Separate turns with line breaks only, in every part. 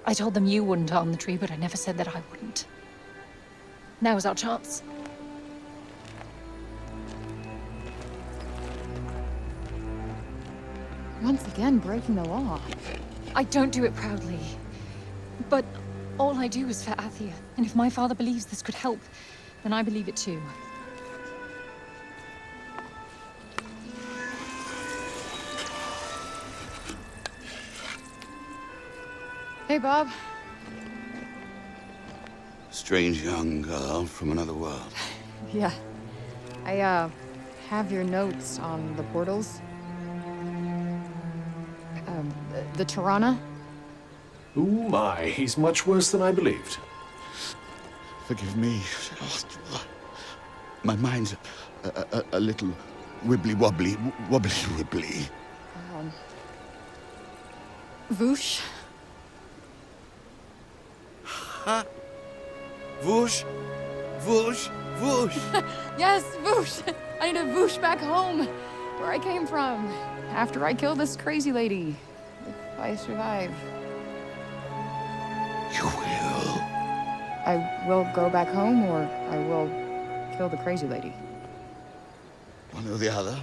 I told them you wouldn't harm the tree, but I never said that I wouldn't. Now is our chance.
Once again, breaking the law.
I don't do it proudly. But all I do is for Athia. And if my father believes this could help, then I believe it too.
Hey, Bob.
Strange young girl from another world.
Yeah. I, have your notes on the portals. The Tirana?
Oh my, he's much worse than I believed.
Forgive me. My mind's a little wibbly-wobbly. Wobbly-wibbly.
Voosh?
Huh? Whoosh, whoosh, whoosh.
Yes, Voosh! I need to Voosh back home, where I came from, after I kill this crazy lady. If I survive.
You will.
I will go back home, or I will kill the crazy lady.
One or the other.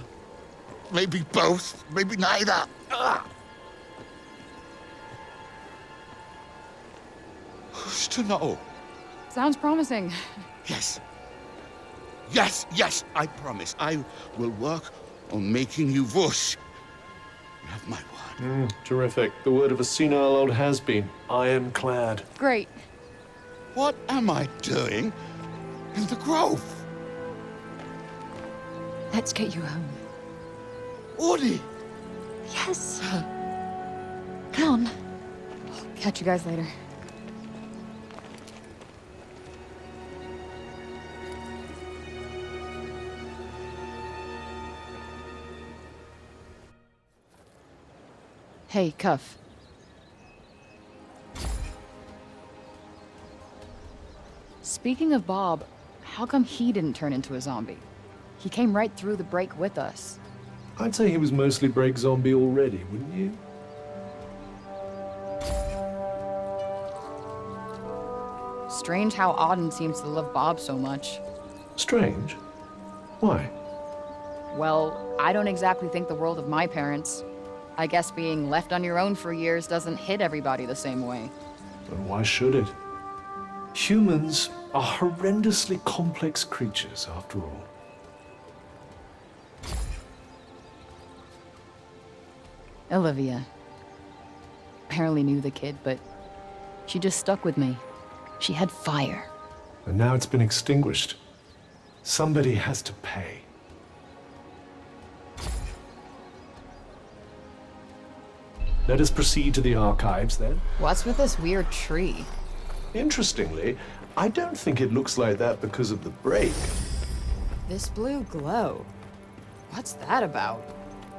Maybe both, maybe neither. Ugh. Who's to know?
Sounds promising.
Yes. Yes, yes, I promise. I will work on making you whoosh. You have my word.
Terrific. The word of a senile old has-been. Ironclad.
Great.
What am I doing in the grove?
Let's get you home.
Audie!
Yes. Come on.
Catch you guys later. Hey, Cuff. Speaking of Bob, how come he didn't turn into a zombie? He came right through the break with us.
I'd say he was mostly break zombie already, wouldn't you?
Strange how Auden seems to love Bob so much.
Strange. Why?
Well, I don't exactly think the world of my parents. I guess being left on your own for years doesn't hit everybody the same way.
But why should it? Humans are horrendously complex creatures, after all.
Olivia. Barely knew the kid, but she just stuck with me. She had fire.
And now it's been extinguished. Somebody has to pay. Let us proceed to the archives, then.
What's with this weird tree?
Interestingly, I don't think it looks like that because of the break.
This blue glow. What's that about?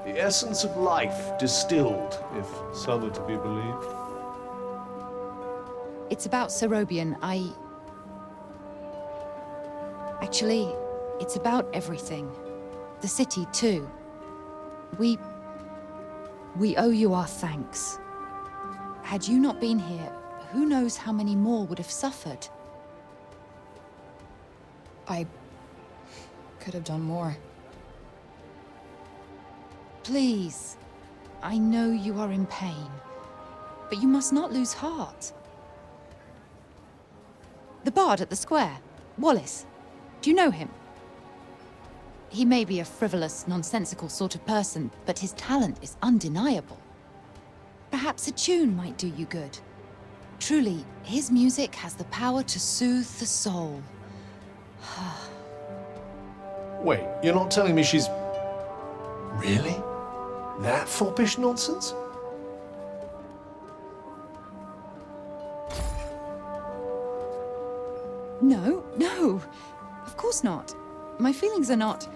The essence of life distilled, if some are to be believed.
It's about Serobian. Actually, it's about everything. The city, too. We owe you our thanks. Had you not been here, who knows how many more would have suffered?
I could have done more.
Please, I know you are in pain, but you must not lose heart. The bard at the square, Wallace. Do you know him? He may be a frivolous, nonsensical sort of person, but his talent is undeniable. Perhaps a tune might do you good. Truly, his music has the power to soothe the soul.
Wait, you're not telling me she's... Really? That foppish nonsense?
No, of course not. My feelings are not...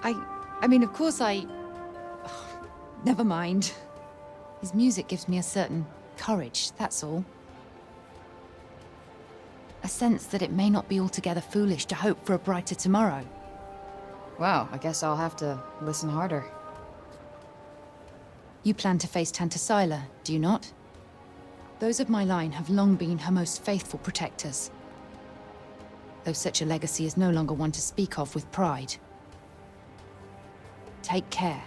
I mean, of course never mind. His music gives me a certain courage, that's all. A sense that it may not be altogether foolish to hope for a brighter tomorrow.
Wow, I guess I'll have to listen harder.
You plan to face Tanta Sila, do you not? Those of my line have long been her most faithful protectors. Though such a legacy is no longer one to speak of with pride. Take care.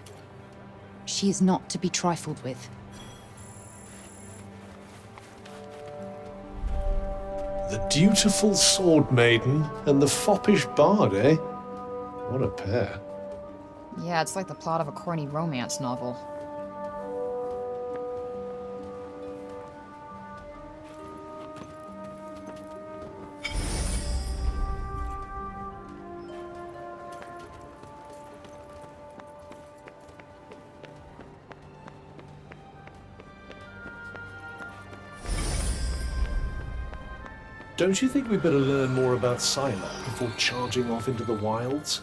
She is not to be trifled with.
The dutiful sword maiden and the foppish bard, eh? What a pair.
Yeah, it's like the plot of a corny romance novel.
Don't you think we better learn more about Sila before charging off into the wilds?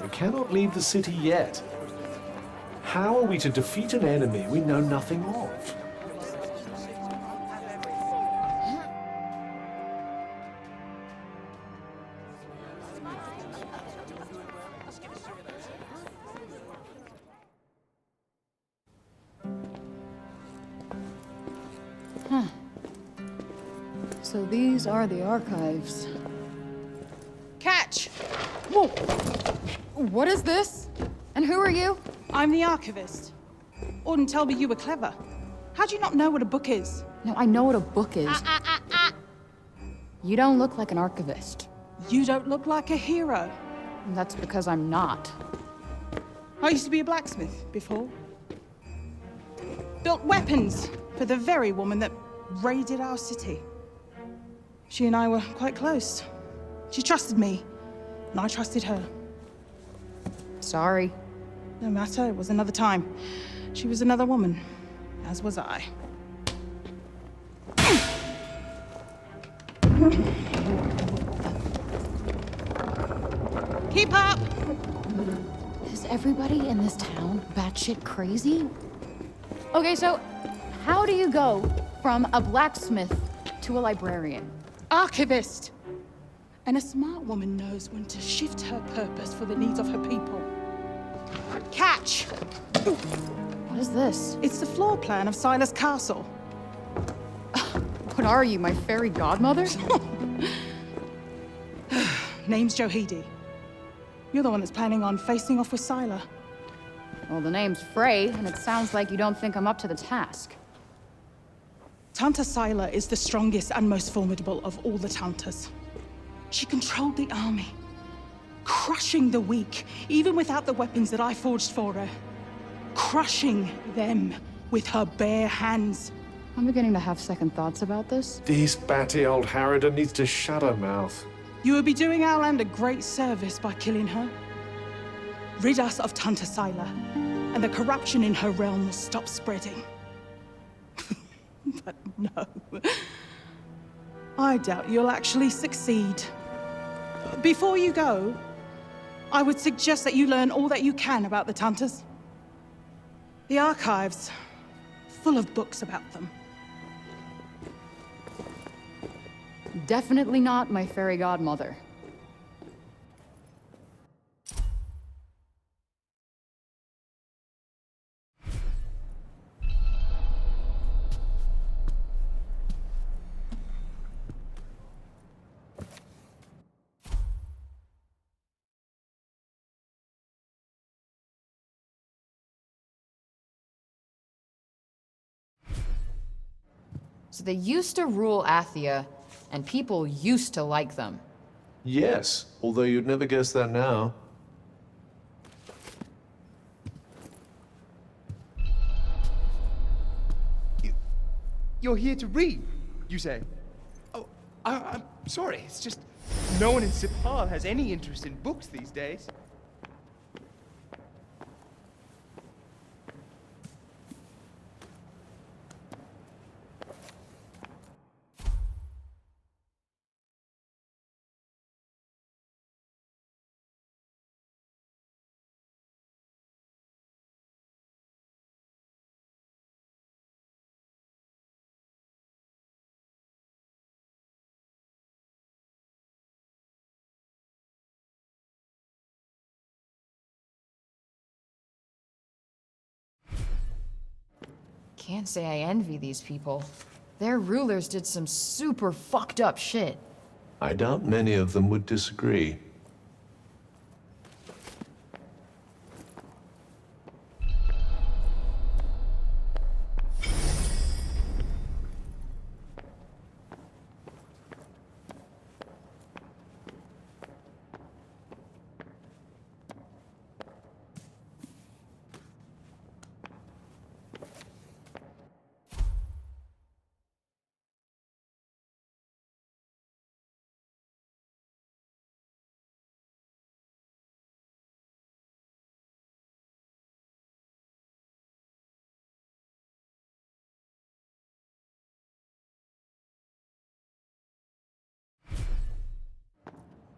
We cannot leave the city yet. How are we to defeat an enemy we know nothing of?
So these are the archives.
Catch!
Whoa! What is this? And who are you?
I'm the archivist. Auden told me you were clever. How do you not know what a book is?
No, I know what a book is. You don't look like an archivist.
You don't look like a hero.
That's because I'm not.
I used to be a blacksmith before. Built weapons for the very woman that raided our city. She and I were quite close. She trusted me, and I trusted her.
Sorry.
No matter, it was another time. She was another woman, as was I. Keep up!
Is everybody in this town batshit crazy? Okay, so how do you go from a blacksmith to a librarian?
Archivist! And a smart woman knows when to shift her purpose for the needs of her people. Catch!
What is this?
It's the floor plan of Silas Castle.
What are you, my fairy godmother?
Name's Johidi. You're the one that's planning on facing off with Sila.
Well, the name's Frey, and it sounds like you don't think I'm up to the task.
Tanta Sila is the strongest and most formidable of all the Tantas. She controlled the army, crushing the weak, even without the weapons that I forged for her. Crushing them with her bare hands.
I'm beginning to have second thoughts about this.
This batty old Harridan needs to shut her mouth.
You would be doing our land a great service by killing her. Rid us of Tanta Sila, and the corruption in her realm will stop spreading. But no. I doubt you'll actually succeed. Before you go, I would suggest that you learn all that you can about the Tantas. The archives, full of books about them.
Definitely not my fairy godmother. So they used to rule Athia, and people used to like them.
Yes, although you'd never guess that now.
You're here to read, you say? Oh, I'm sorry, it's just no one in Sipal has any interest in books these days.
Can't say I envy these people. Their rulers did some super fucked up shit.
I doubt many of them would disagree.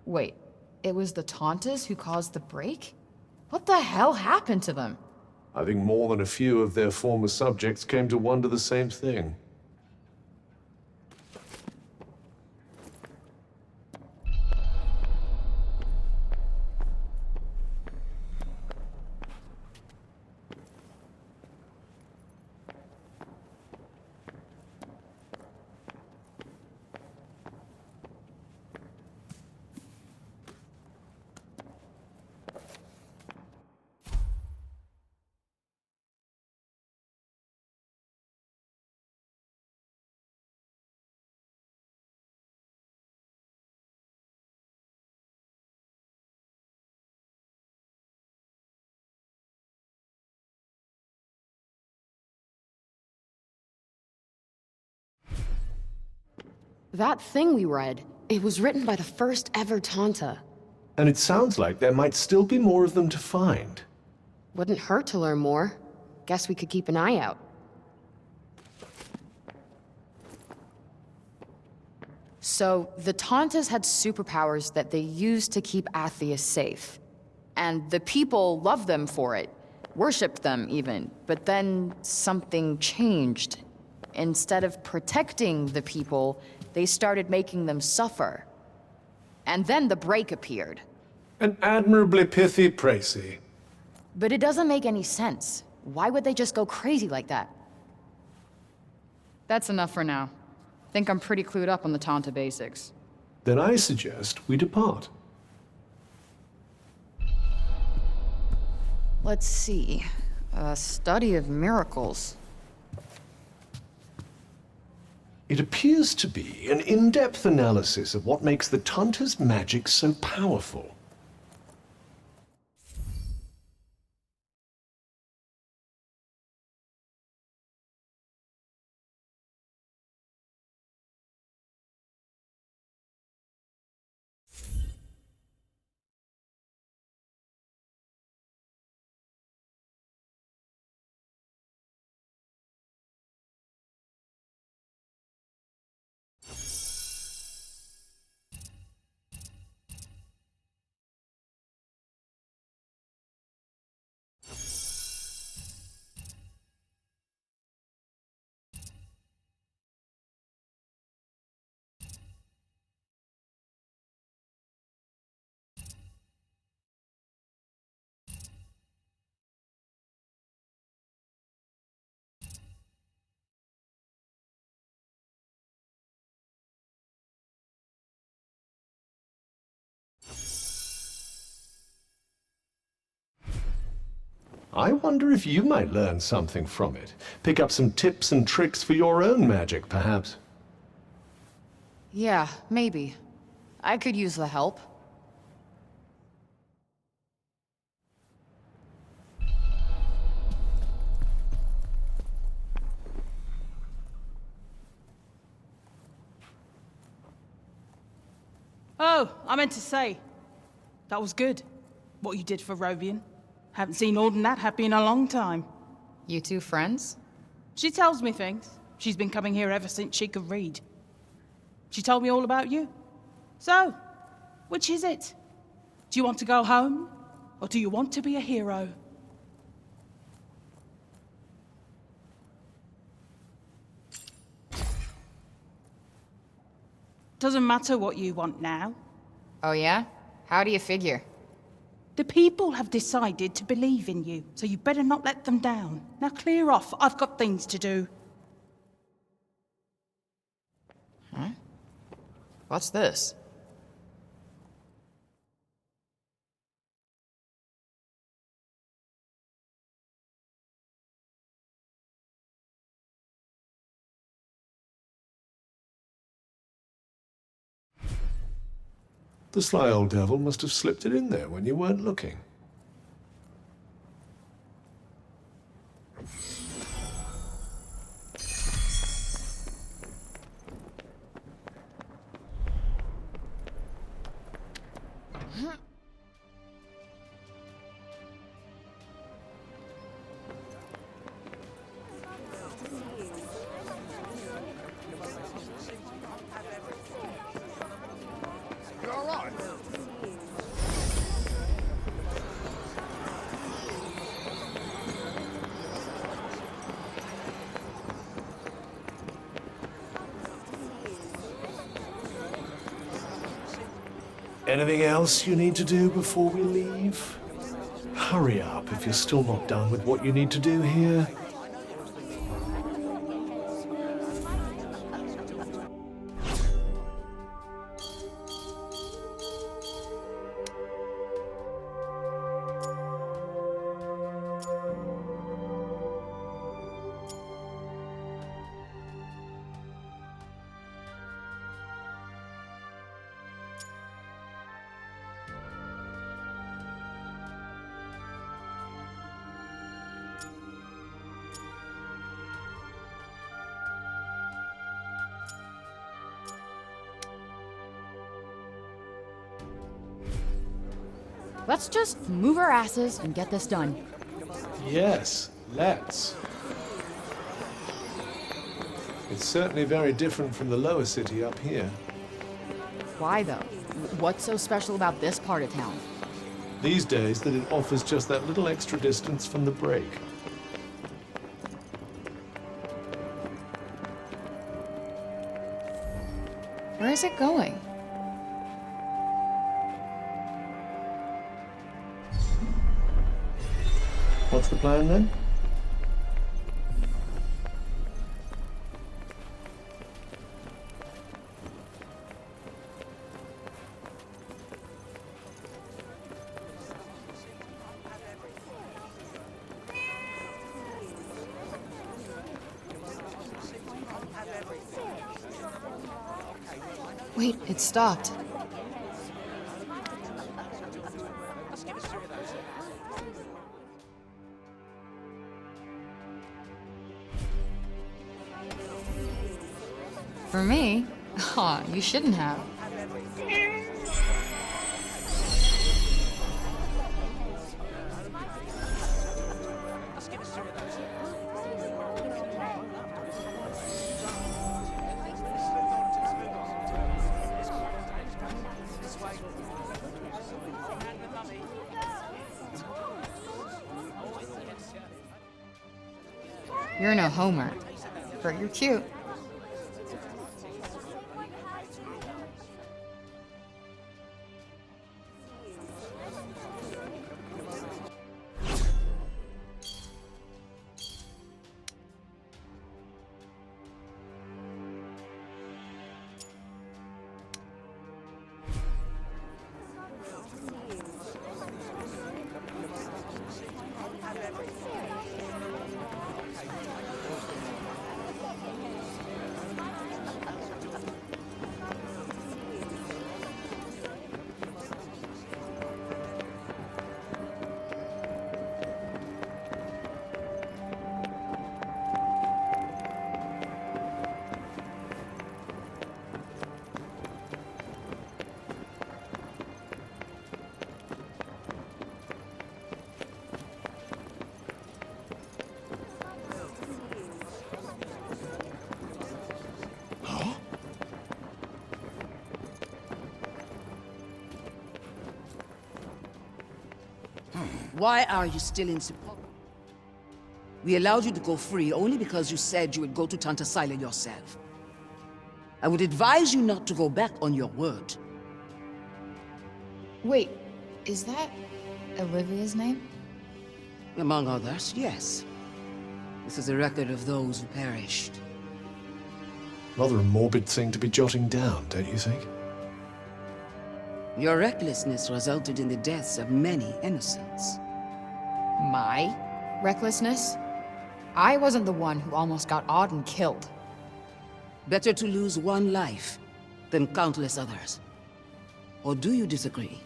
Wait, it was the Tauntas who caused the break? What the hell happened to them?
I think more than a few of their former subjects came to wonder the same thing.
That thing we read, it was written by the first ever Tanta.
And it sounds like there might still be more of them to find.
Wouldn't hurt to learn more. Guess we could keep an eye out.
So, the Tauntas had superpowers that they used to keep Athia safe. And the people loved them for it, worshipped them even. But then something changed. Instead of protecting the people, they started making them suffer. And then the break appeared.
An admirably pithy précis.
But it doesn't make any sense. Why would they just go crazy like that? That's enough for now. Think I'm pretty clued up on the Tanta basics.
Then I suggest we depart.
Let's see. A study of miracles.
It appears to be an in-depth analysis of what makes the Tanta's magic so powerful. I wonder if you might learn something from it. Pick up some tips and tricks for your own magic, perhaps.
Yeah, maybe. I could use the help.
Oh, I meant to say, that was good, what you did for Rovian. Haven't seen Auden that happy in a long time.
You two friends?
She tells me things. She's been coming here ever since she could read. She told me all about you. So, which is it? Do you want to go home? Or do you want to be a hero? Doesn't matter what you want now.
Oh yeah? How do you figure?
The people have decided to believe in you, so you better not let them down. Now clear off, I've got things to do.
Huh? What's this?
The sly old devil must have slipped it in there when you weren't looking. Anything else you need to do before we leave? Hurry up if you're still not done with what you need to do here.
Let's just move our asses and get this done.
Yes, let's. It's certainly very different from the lower city up here.
Why, though? What's so special about this part of town?
These days, that it offers just that little extra distance from the break.
Where is it going?
What's the plan then?
Wait, it stopped. For me? Aw, you shouldn't have. You're no Homer, but you're cute.
Why are you still in Sepulchre? We allowed you to go free only because you said you would go to Tanta Sila yourself. I would advise you not to go back on your word.
Wait, is that
Olivia's name?
Among others, yes. This is a record of those who perished.
Rather a morbid thing to be jotting down, don't you think?
Your recklessness resulted in the deaths of many innocents.
My recklessness? I wasn't the one who almost got Auden killed.
Better to lose one life than countless others. Or do you disagree?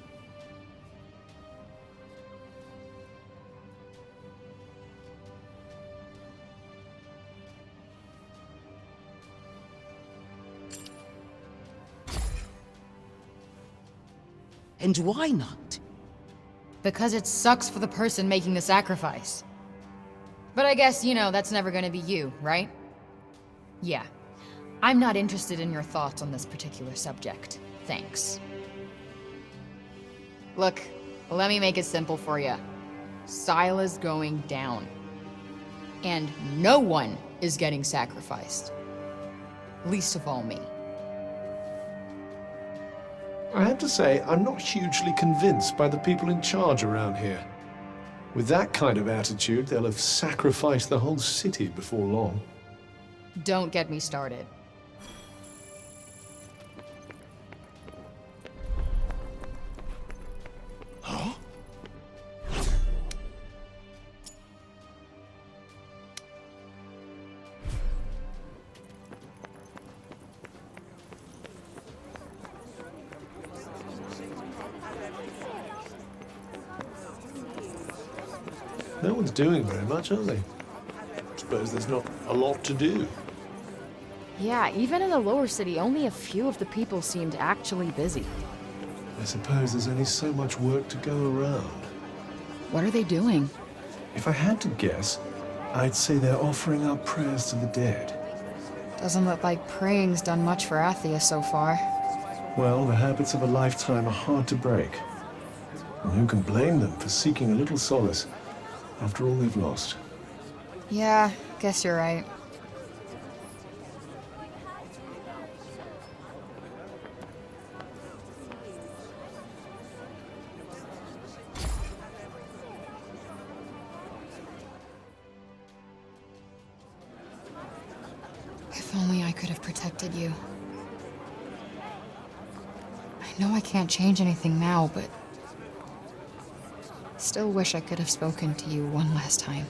And why not?
Because it sucks for the person making the sacrifice. But I guess, you know, that's never gonna be you, right? Yeah. I'm not interested in your thoughts on this particular subject. Thanks. Look, let me make it simple for you. Sila's going down. And no one is getting sacrificed. Least of all me.
I have to say, I'm not hugely convinced by the people in charge around here. With that kind of attitude, they'll have sacrificed the whole city before long.
Don't get me started.
No one's doing very much, are they? Suppose there's not a lot to do.
Yeah, even in the lower city, only a few of the people seemed actually busy.
I suppose there's only so much work to go around.
What are they doing?
If I had to guess, I'd say they're offering up prayers to the dead.
Doesn't look like praying's done much for Athia so far.
Well, the habits of a lifetime are hard to break. And who can blame them for seeking a little solace after all they've lost?
Yeah, guess you're right. If only I could have protected you. I know I can't change anything now, but still wish I could have spoken to you one last time.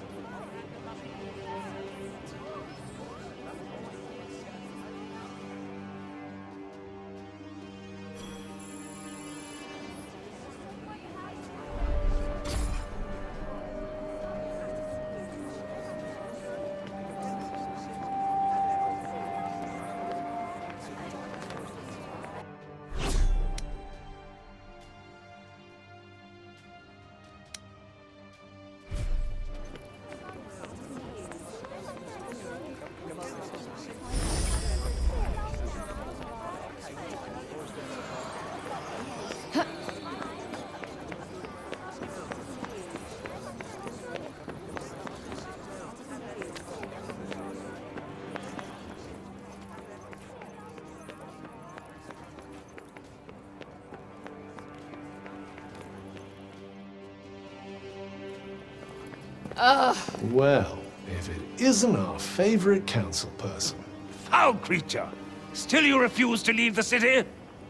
Well, if it isn't our favorite council person.
Foul creature! Still you refuse to leave the city?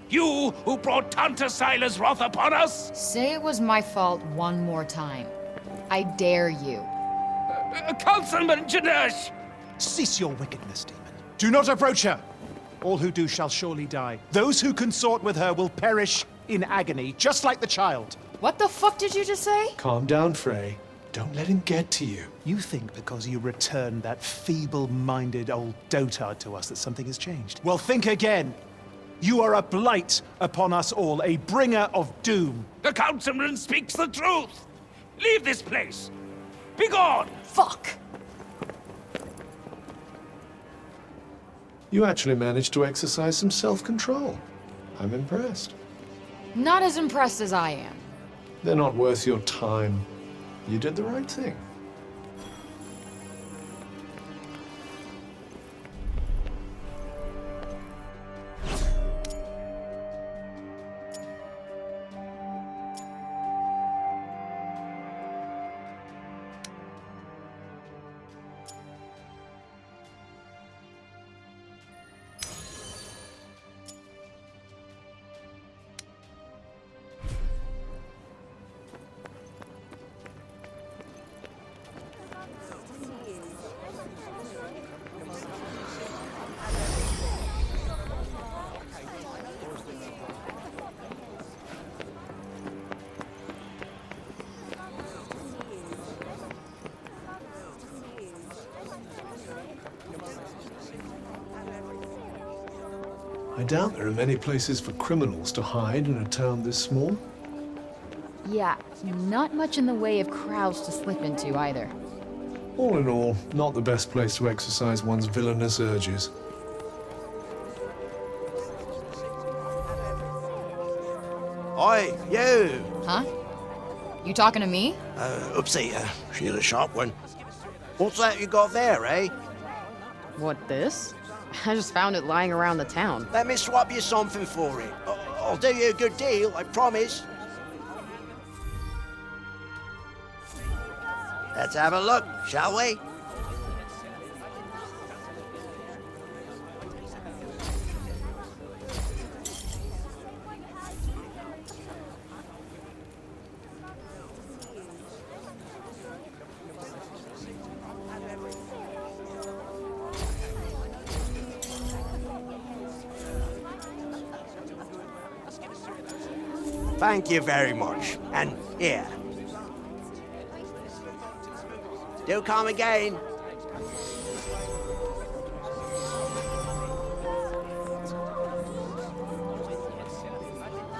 You who brought Tanta Sila's wrath upon us?
Say it was my fault one more time. I dare you.
Councilman Janesh!
Cease your wickedness, demon. Do not approach her! All who do shall surely die. Those who consort with her will perish in agony, just like the child.
What the fuck did you just say?
Calm down, Frey. Don't let him get to you.
You think because you returned that feeble-minded old dotard to us that something has changed? Well, think again. You are a blight upon us all, a bringer of doom.
The councilman speaks the truth! Leave this place! Begone!
Fuck!
You actually managed to exercise some self-control. I'm impressed.
Not as impressed as I am.
They're not worth your time. You did the right thing. I doubt there are many places for criminals to hide in a town this small.
Yeah, not much in the way of crowds to slip into either.
All in all, not the best place to exercise one's villainous urges.
Oi, you!
Huh? You talking to me?
Oopsie, she's a sharp one. What's that you got there, eh?
What, this? I just found it lying around the town.
Let me swap you something for it. I'll do you a good deal, I promise. Let's have a look, shall we? Thank you very much. And here. Do come again.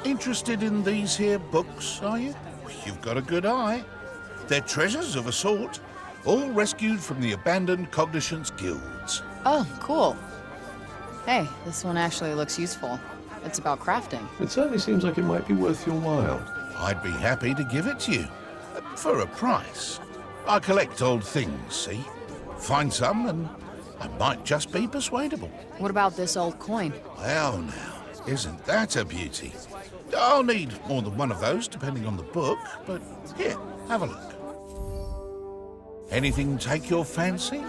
Interested in these here books, are you? You've got a good eye. They're treasures of a sort, all rescued from the abandoned Cognitions guilds.
Oh, cool. Hey, this one actually looks useful. It's about crafting.
It certainly seems like it might be worth your while.
I'd be happy to give it to you. For a price. I collect old things, see? Find some and I might just be persuadable.
What about this old coin?
Well now, isn't that a beauty? I'll need more than one of those depending on the book, but here, have a look. Anything take your fancy?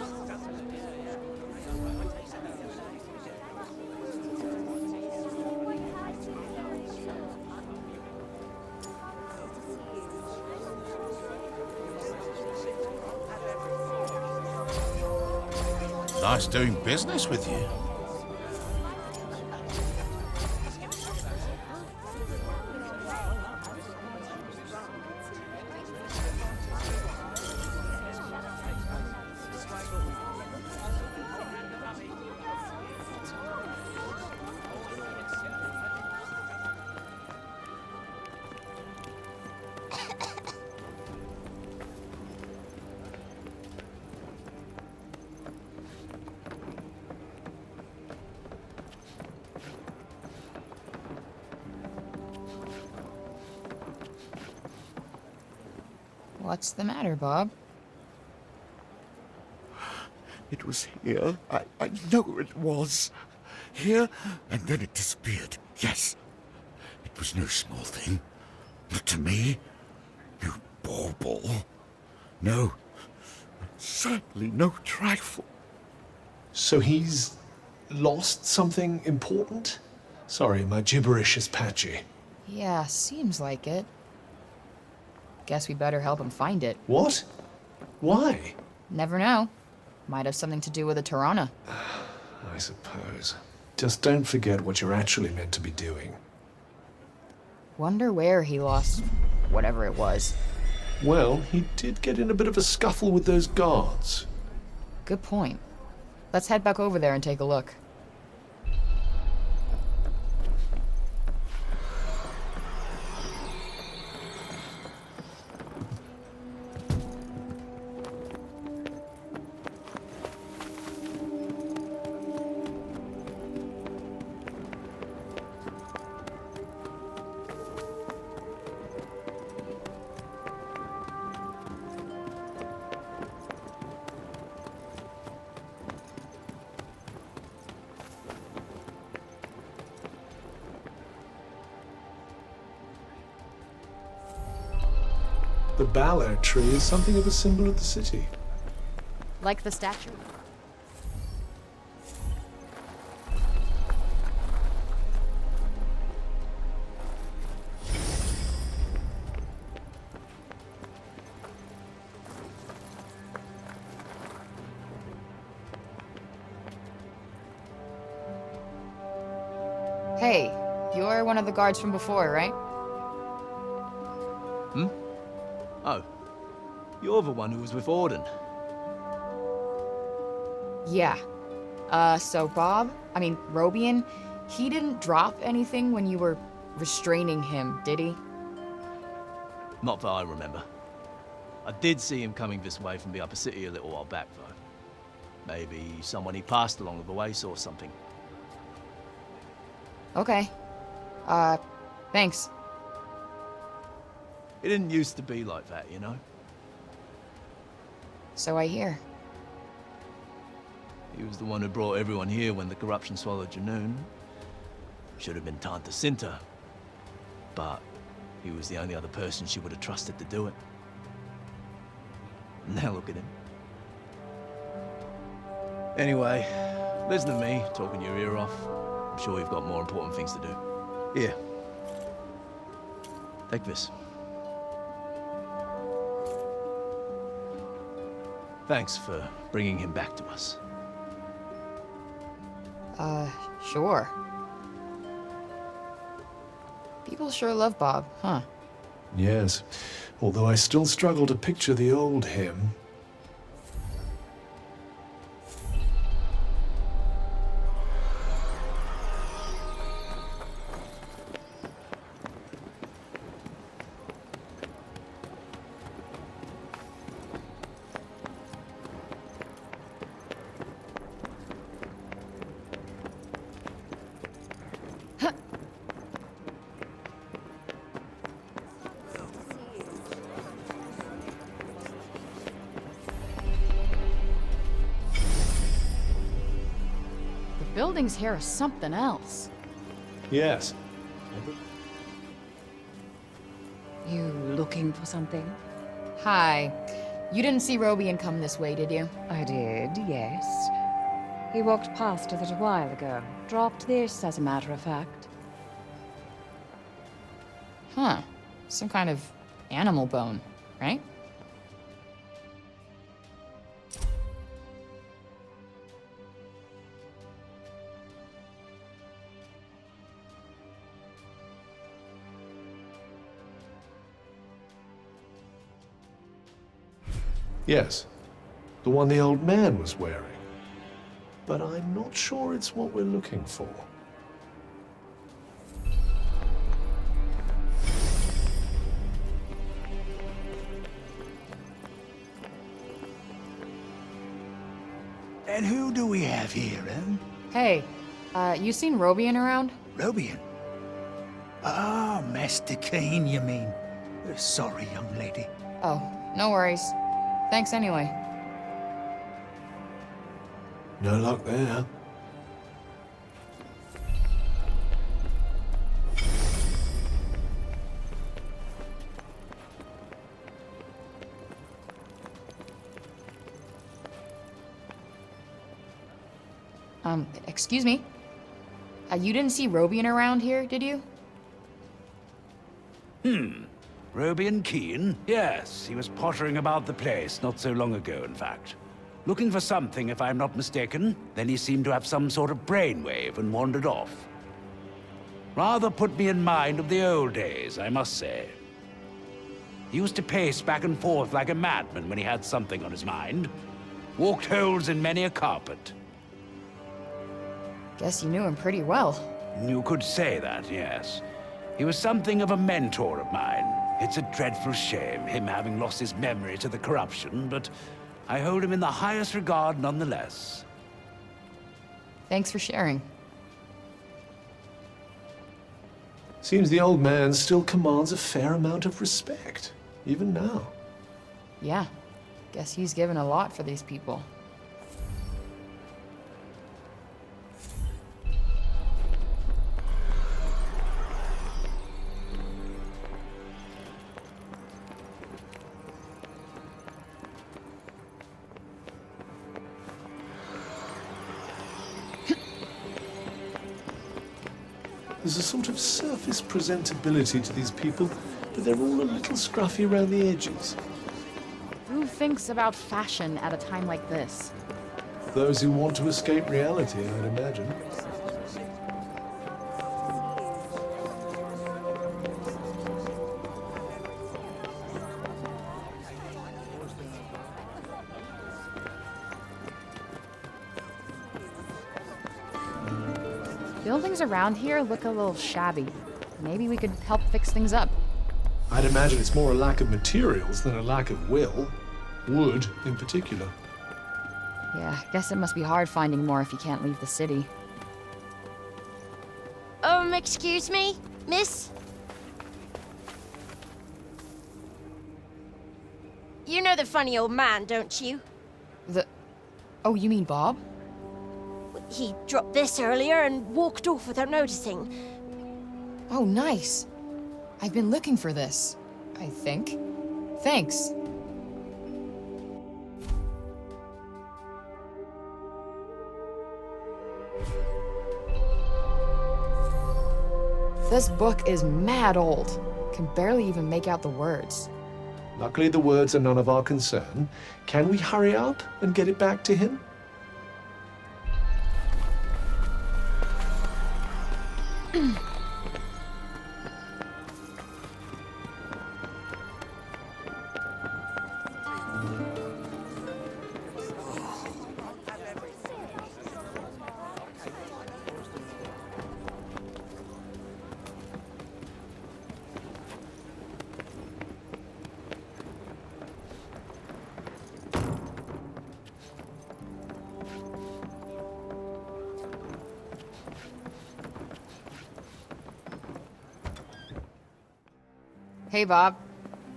Nice doing business with you.
What's the matter, Bob?
It was here. I know it was. Here, and then it disappeared. Yes. It was no small thing. Not to me. No bauble. No. Certainly no trifle.
So he's lost something important? Sorry, my gibberish is patchy.
Yeah, seems like it. Guess we better help him find it.
What? Why?
Never know. Might have something to do with a Tirana.
I suppose. Just don't forget what you're actually meant to be doing.
Wonder where he lost whatever it was.
Well, he did get in a bit of a scuffle with those guards.
Good point. Let's head back over there and take a look.
The Ballard tree is something of a symbol of the city.
Like the statue? Hey, you're one of the guards from before, right?
Oh, you're the one who was with Orden.
Yeah. So Robian, He didn't drop anything when you were restraining him, did he?
Not that I remember. I did see him coming this way from the upper city a little while back, though. Maybe someone he passed along the way saw something.
Okay. Thanks.
It didn't used to be like that, you know?
So I hear.
He was the one who brought everyone here when the corruption swallowed Janoon. Should have been Tanta Cinta. But he was the only other person she would have trusted to do it. Now look at him. Anyway, listen to me talking your ear off. I'm sure you've got more important things to do. Here. Take this. Thanks for bringing him back to us.
Sure. People sure love Bob, huh?
Yes, although I still struggle to picture the old him.
Buildings here are something else.
Yes.
You looking for something?
Hi. You didn't see Robian come this way, did you?
I did, yes. He walked past with it a while ago. Dropped this, as a matter of fact.
Huh. Some kind of animal bone, right?
Yes. The one the old man was wearing. But I'm not sure it's what we're looking for.
And who do we have here, eh?
Hey, you seen Robian around?
Robian? Ah, Master Kane, you mean? Sorry, young lady.
Oh, no worries. Thanks anyway.
No luck there.
Excuse me? You didn't see Robian around here, did you?
Robian Keene? Yes, he was pottering about the place not so long ago, in fact. Looking for something, if I'm not mistaken. Then he seemed to have some sort of brainwave and wandered off. Rather put me in mind of the old days, I must say. He used to pace back and forth like a madman when he had something on his mind. Walked holes in many a carpet.
Guess you knew him pretty well.
You could say that, yes. He was something of a mentor of mine. It's a dreadful shame, him having lost his memory to the corruption, but I hold him in the highest regard nonetheless.
Thanks for sharing.
Seems the old man still commands a fair amount of respect, even now.
Yeah. Guess he's given a lot for these people.
There's a sort of surface presentability to these people, but they're all a little scruffy around the edges.
Who thinks about fashion at a time like this?
Those who want to escape reality, I'd imagine.
Buildings around here look a little shabby. Maybe we could help fix things up.
I'd imagine it's more a lack of materials than a lack of will. Wood, in particular.
Yeah, guess it must be hard finding more if you can't leave the city.
Excuse me, miss? You know the funny old man, don't you?
Oh, you mean Bob?
He dropped this earlier and walked off without noticing.
Oh, nice. I've been looking for this, I think. Thanks. This book is mad old. Can barely even make out the words.
Luckily, the words are none of our concern. Can we hurry up and get it back to him?
Hey, Bob.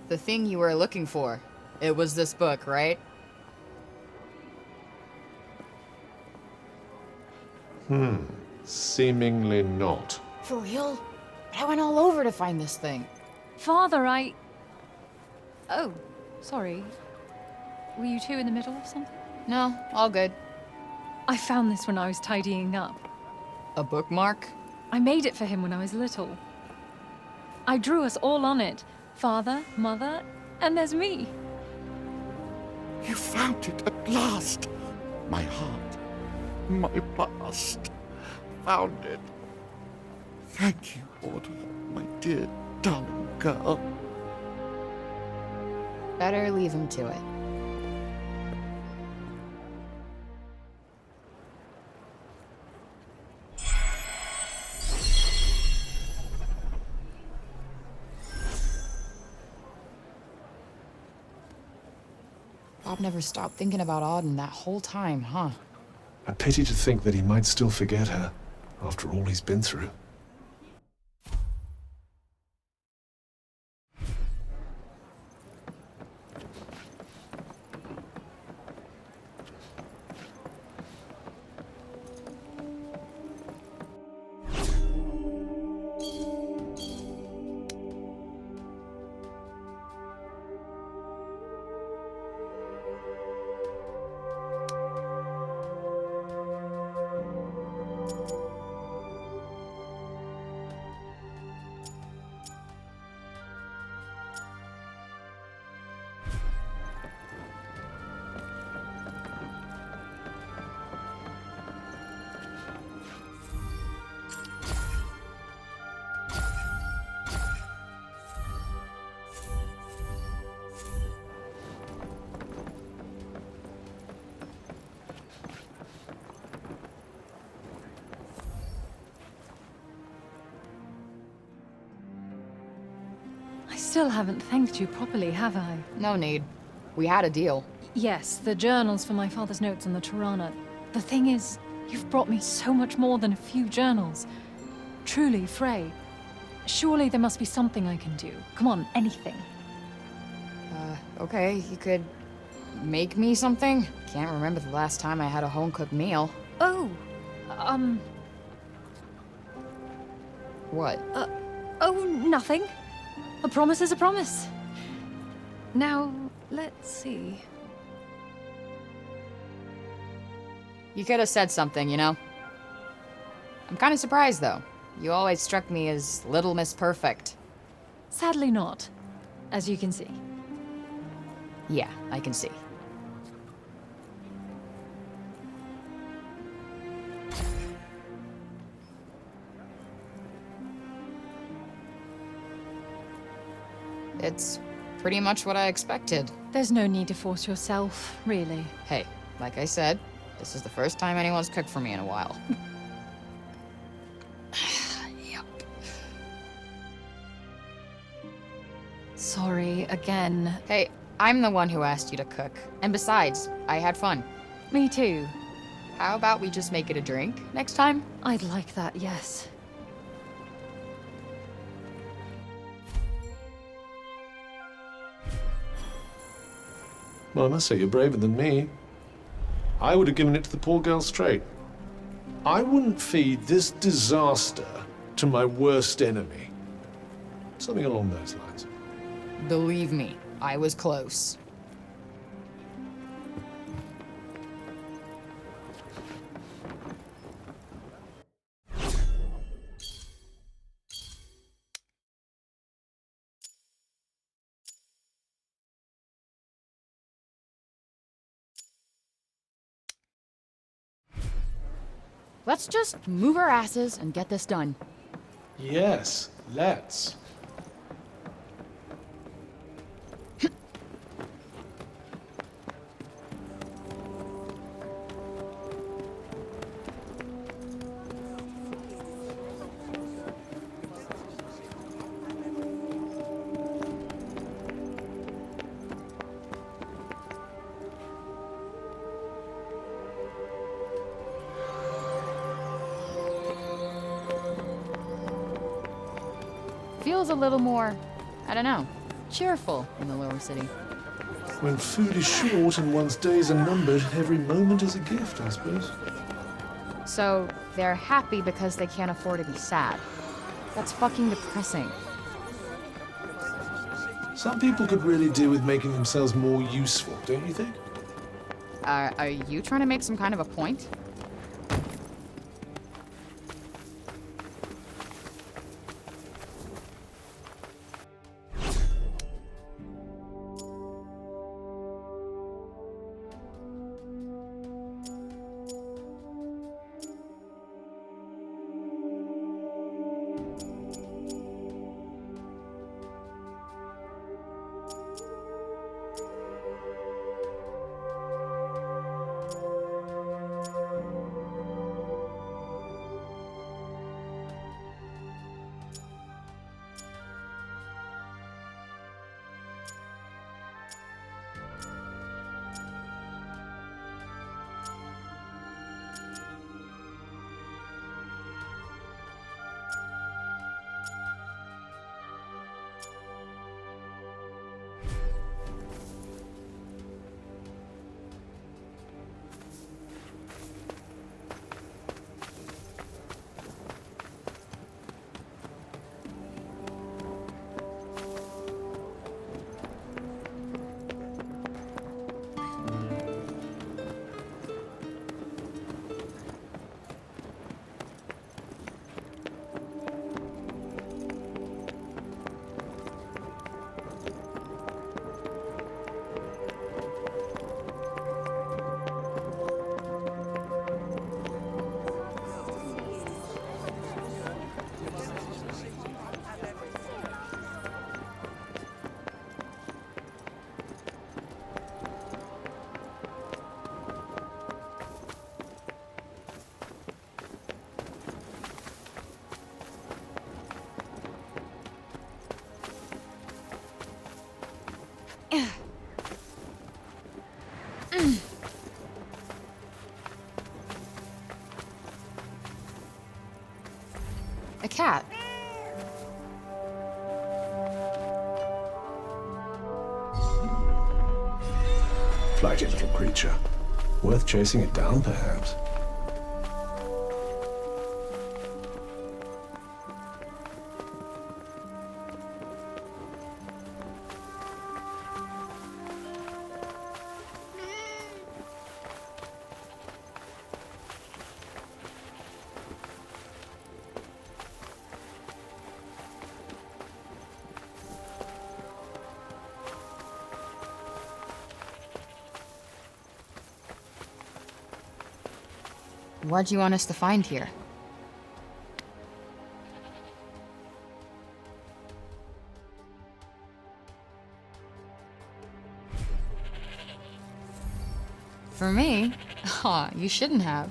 The thing you were looking for. It was this book, right?
Seemingly not.
For real? But I went all over to find this thing.
Father, Oh, sorry. Were you two in the middle of something?
No, all good.
I found this when I was tidying up.
A bookmark?
I made it for him when I was little. I drew us all on it. Father, Mother, and there's me.
You found it at last. My heart, my past, found it. Thank you, Audrey, my dear, darling girl.
Better leave him to it. Bob never stopped thinking about Auden that whole time, huh?
A pity to think that he might still forget her, after all he's been through.
I still haven't thanked you properly, have I?
No need. We had a deal.
Yes, the journals for my father's notes on the Tirana. The thing is, you've brought me so much more than a few journals. Truly, Frey. Surely there must be something I can do. Come on, anything.
Okay, you could make me something? Can't remember the last time I had a home-cooked meal.
Oh,
What?
Oh, nothing. A promise is a promise. Now, let's see.
You could have said something, you know? I'm kind of surprised, though. You always struck me as Little Miss Perfect.
Sadly not, as you can see.
Yeah, I can see. It's pretty much what I expected.
There's no need to force yourself, really.
Hey, like I said, this is the first time anyone's cooked for me in a while.
sorry again.
Hey, I'm the one who asked you to cook. And besides, I had fun.
Me too.
How about we just make it a drink next time?
I'd like that, yes.
Well, I must say, you're braver than me. I would have given it to the poor girl straight. I wouldn't feed this disaster to my worst enemy. Something along those lines.
Believe me, I was close. Let's just move our asses and get this done.
Yes, let's.
Feels a little more, I don't know, cheerful in the lower city.
When food is short and one's days are numbered, every moment is a gift, I suppose.
So, they're happy because they can't afford to be sad. That's fucking depressing.
Some people could really do with making themselves more useful, don't you think?
Are you trying to make some kind of a point? A cat.
Flighty little creature. Worth chasing it down, perhaps.
What'd you want us to find here? For me? Aw, you shouldn't have.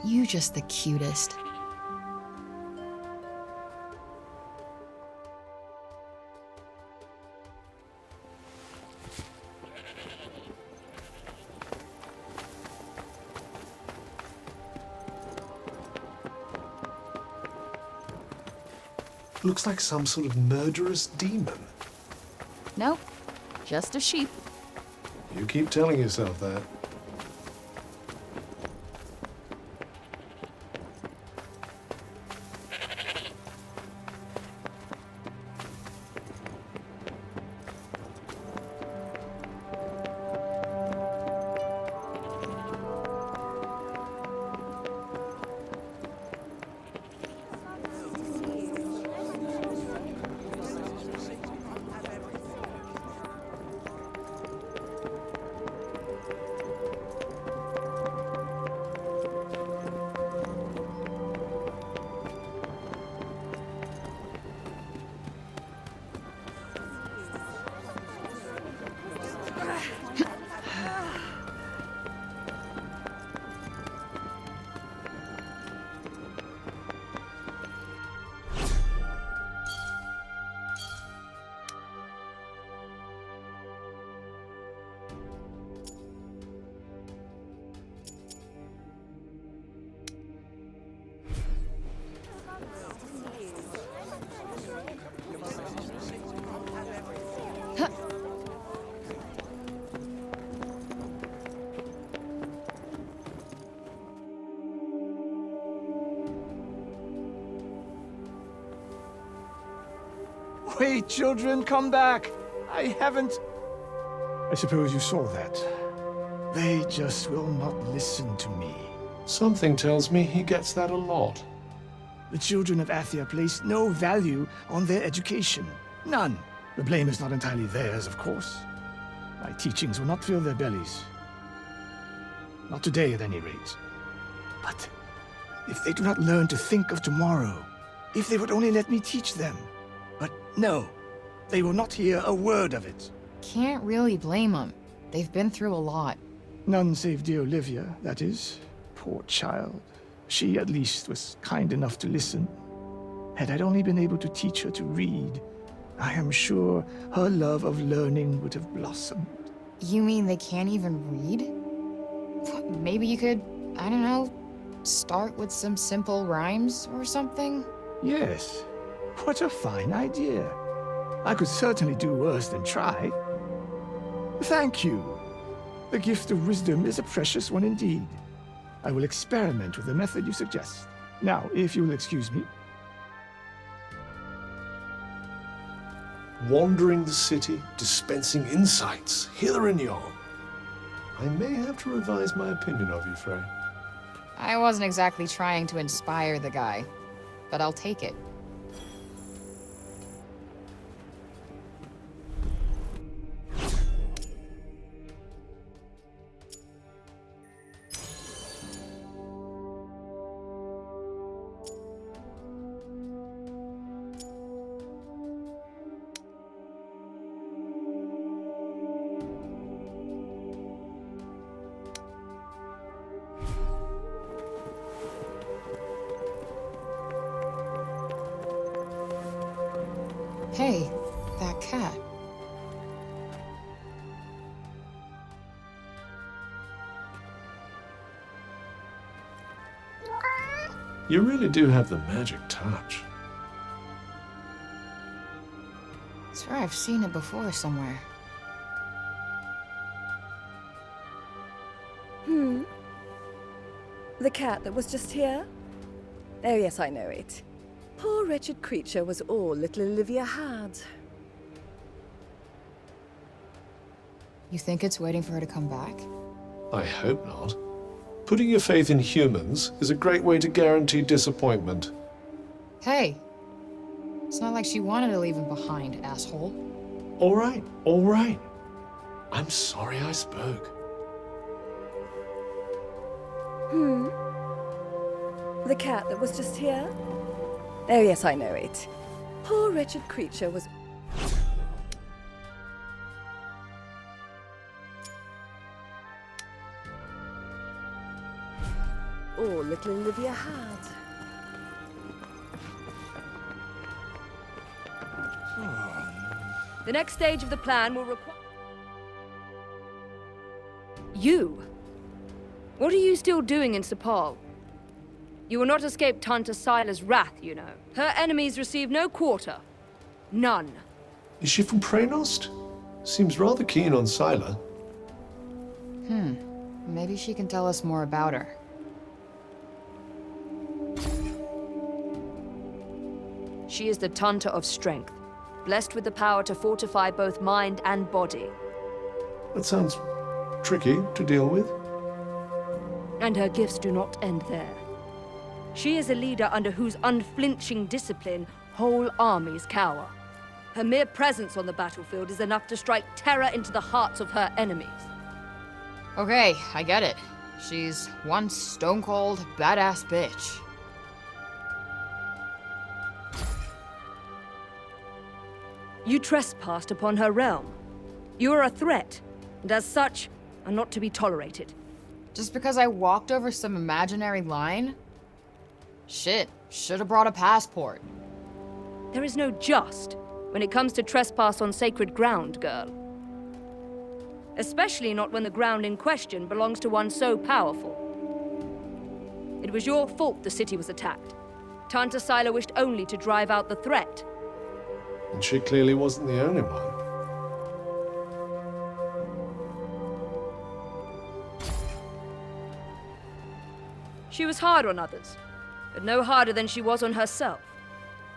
Aren't you just the cutest?
Looks like some sort of murderous demon.
Nope, just a sheep.
You keep telling yourself that.
Wait, children, come back! I haven't... I suppose you saw that. They just will not listen to me.
Something tells me he gets that a lot.
The children of Athia place no value on their education. None. The blame is not entirely theirs, of course. My teachings will not fill their bellies. Not today, at any rate. But if they do not learn to think of tomorrow, if they would only let me teach them. But no, they will not hear a word of it.
Can't really blame them. They've been through a lot.
None save dear Olivia, that is. Poor child. She, at least, was kind enough to listen. Had I only been able to teach her to read, I am sure her love of learning would have blossomed.
You mean they can't even read? Maybe you could, I don't know, start with some simple rhymes or something?
Yes. What a fine idea. I could certainly do worse than try. Thank you. The gift of wisdom is a precious one indeed. I will experiment with the method you suggest. Now, if you will excuse me.
Wandering the city, dispensing insights, hither and yon. I may have to revise my opinion of you, Frey.
I wasn't exactly trying to inspire the guy, but I'll take it. Hey, that cat.
You really do have the magic touch.
I swear I've seen it before somewhere.
The cat that was just here? Oh yes, I know it. Poor wretched creature was all little Olivia had.
You think it's waiting for her to come back?
I hope not. Putting your faith in humans is a great way to guarantee disappointment.
Hey, it's not like she wanted to leave him behind, asshole.
All right, all right. I'm sorry I spoke.
The cat that was just here? Oh yes, I know it. Poor wretched creature was... all little Olivia had.
The next stage of the plan will require... You? What are you still doing in Sepal? You will not escape Tanta Sila's wrath, you know. Her enemies receive no quarter. None.
Is she from Praenost? Seems rather keen on Sila.
Maybe she can tell us more about her.
She is the Tanta of Strength, blessed with the power to fortify both mind and body.
That sounds tricky to deal with.
And her gifts do not end there. She is a leader under whose unflinching discipline whole armies cower. Her mere presence on the battlefield is enough to strike terror into the hearts of her enemies.
Okay, I get it. She's one stone-cold, badass bitch.
You trespassed upon her realm. You are a threat, and as such, are not to be tolerated.
Just because I walked over some imaginary line? Shit, should have brought a passport.
There is no just when it comes to trespass on sacred ground, girl. Especially not when the ground in question belongs to one so powerful. It was your fault the city was attacked. Tanta Sila wished only to drive out the threat.
And she clearly wasn't the only one.
She was hard on others, but no harder than she was on herself.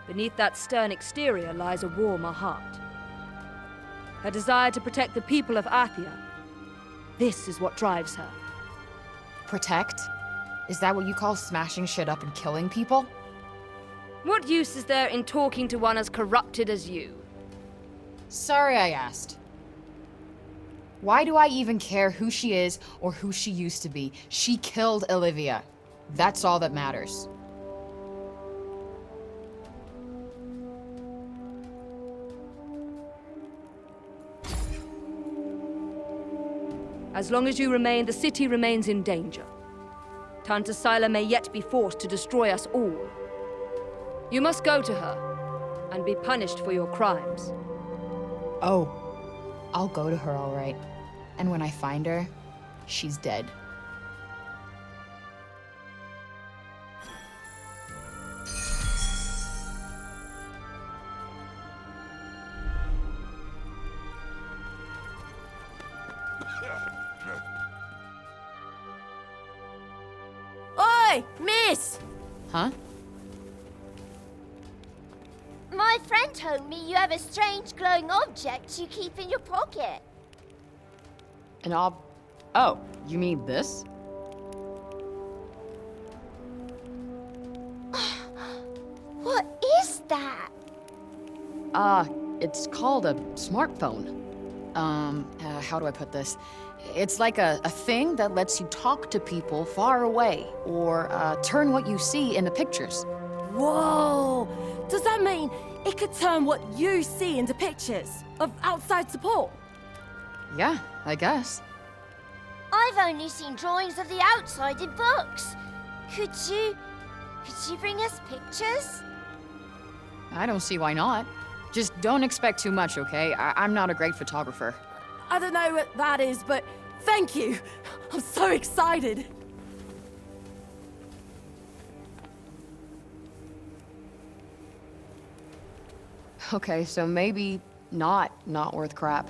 Beneath that stern exterior lies a warmer heart. Her desire to protect the people of Athia. This is what drives her.
Protect? Is that what you call smashing shit up and killing people?
What use is there in talking to one as corrupted as you?
Sorry I asked. Why do I even care who she is or who she used to be? She killed Olivia. That's all that matters.
As long as you remain, the city remains in danger. Tanta Sila may yet be forced to destroy us all. You must go to her and be punished for your crimes.
Oh, I'll go to her, all right. And when I find her, she's dead.
Oi, miss!
Huh?
My friend told me you have a strange glowing object you keep in your pocket.
Oh, you mean this?
What is that?
It's called a smartphone. How do I put this? It's like a thing that lets you talk to people far away, or turn what you see into pictures.
Whoa! Does that mean it could turn what you see into pictures of outside support?
Yeah, I guess.
I've only seen drawings of the outside in books. Could you bring us pictures?
I don't see why not. Just don't expect too much, okay? I'm not a great photographer.
I don't know what that is, but thank you. I'm so excited.
Okay, so maybe not worth crap.